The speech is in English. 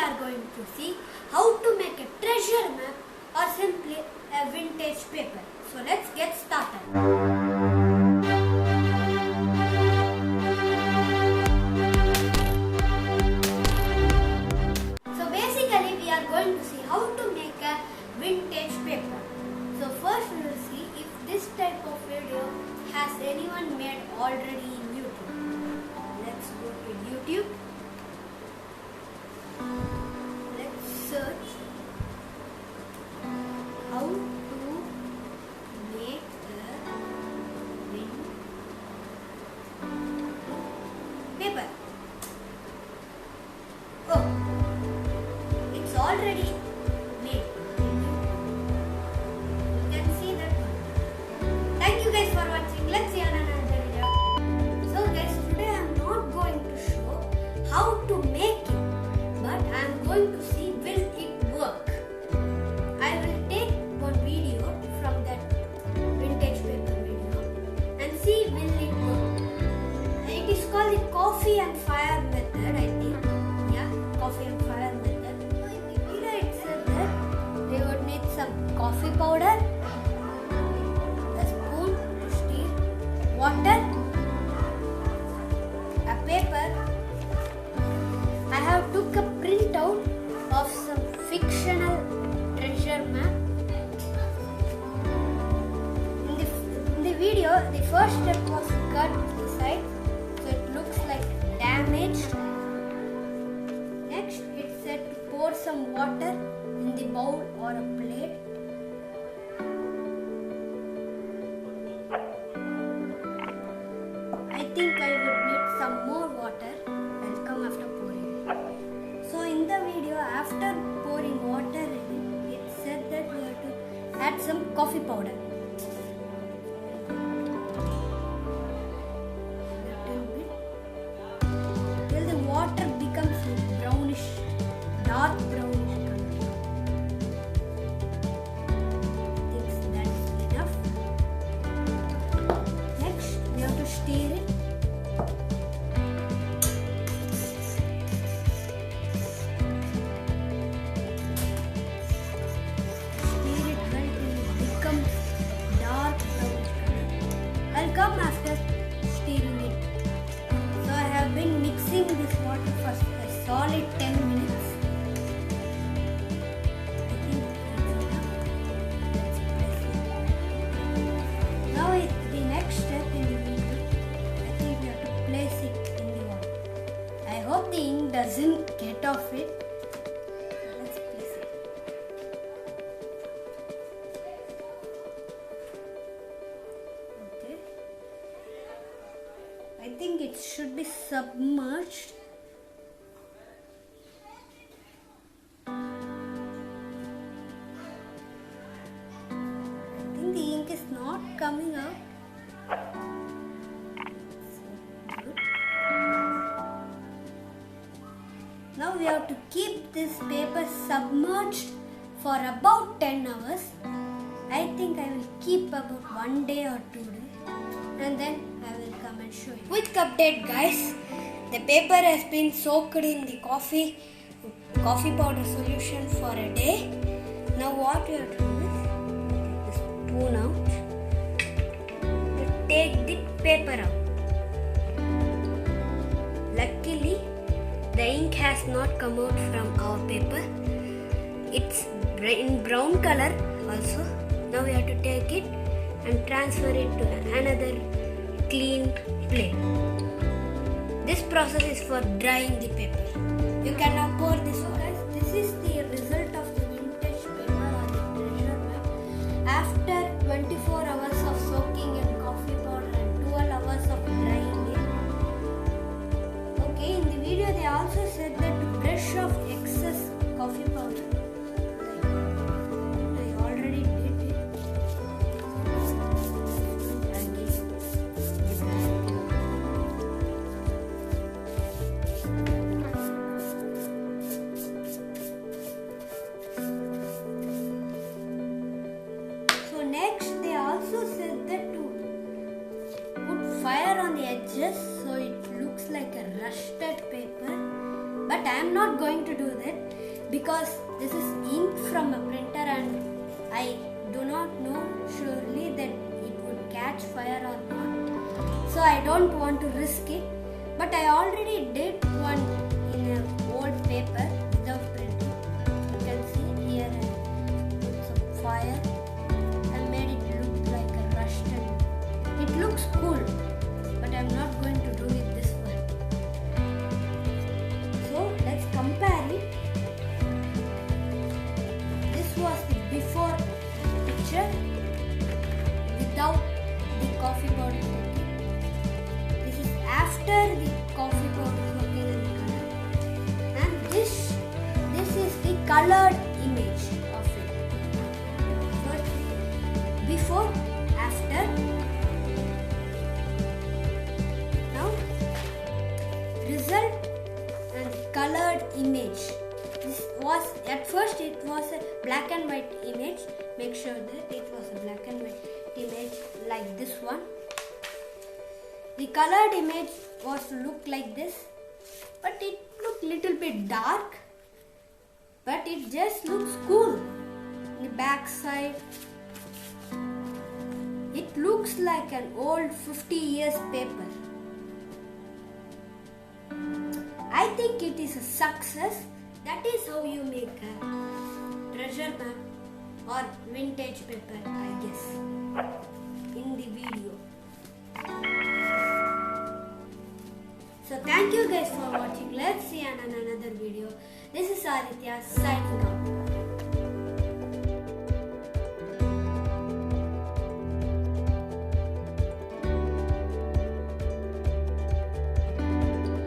are going to see how to make a treasure map or simply a vintage paper. So let's get started. So basically we are going to see how to make a vintage paper. So first we will see if this type of video has anyone made already in YouTube. Let's go to YouTube. Let's search how to make a vintage paper. Oh, it's already made. You can see that one. Thank you guys for watching. Let's see another video. So guys, today I am not going to show how to make it, but I am going to see will it work. I will take one video from that vintage paper video and see will it work. It is called the coffee and fire method, I think. Yeah, coffee and fire method. So in the video it said that they would need some coffee powder, a spoon to stir, water, a paper. I have took a printout of some fictional treasure map. In the video, the first step was cut the side, so it looks like damaged. Next, it said to pour some water in the bowl or a plate. I think I would need some more water. I'll come after pouring. So in the video, after pouring water in it, it said that we have to add some coffee powder. Little bit. Till the water becomes brownish, dark brownish color. I think that's enough. Next, we have to stir it. I'll come after stirring it. So I have been mixing this water for a solid 10 minutes. I think that's enough. Now the next step in the video, I think we have to place it in the water. I hope the ink doesn't get off it. So let's place it. I think it should be submerged. I think the ink is not coming out. So good. Now we have to keep this paper submerged for about 10 hours. I think I will keep about 1 day or 2 days, and then I will come and show you. Quick update guys, the paper has been soaked in the coffee powder solution for a day. Now what we have to do is take the spoon out, take the paper out. Luckily the ink has not come out from our paper. It's in brown color also. Now we have to take it and transfer it to another clean plate. This process is for drying the paper. You can now pour this. So guys, this is the result of the vintage paper or the treasure map after 24 hours of soaking in coffee powder and 12 hours of drying it. Okay, in the video they also said that to brush off excess coffee powder. I already did it. Next, they also said that to put fire on the edges so it looks like a rusted paper. But I am not going to do that. because this is ink from a printer and I do not know surely that it would catch fire or not. So I don't want to risk it. But I already did one in an old paper without printing. You can see here I put some fire and made it look like a rusted. It looks cool, but I'm not going to do it this one. So let's compare it. This was the before picture without the coffee powder soaking. This is after the coffee powder soaking and color. And this is the colored image of it. So before, after. Now result and colored image. This was at first it was a black and white image. Make sure that it was a black and white image like this one. The colored image was to look like this, but it looked little bit dark, but it just looks cool. The back side, it looks like an old 50 years paper. I think it is a success. That is how you make a treasure map or vintage paper, I guess, in the video. So thank you guys for watching. Let's see you in another video. This is Aditya signing out.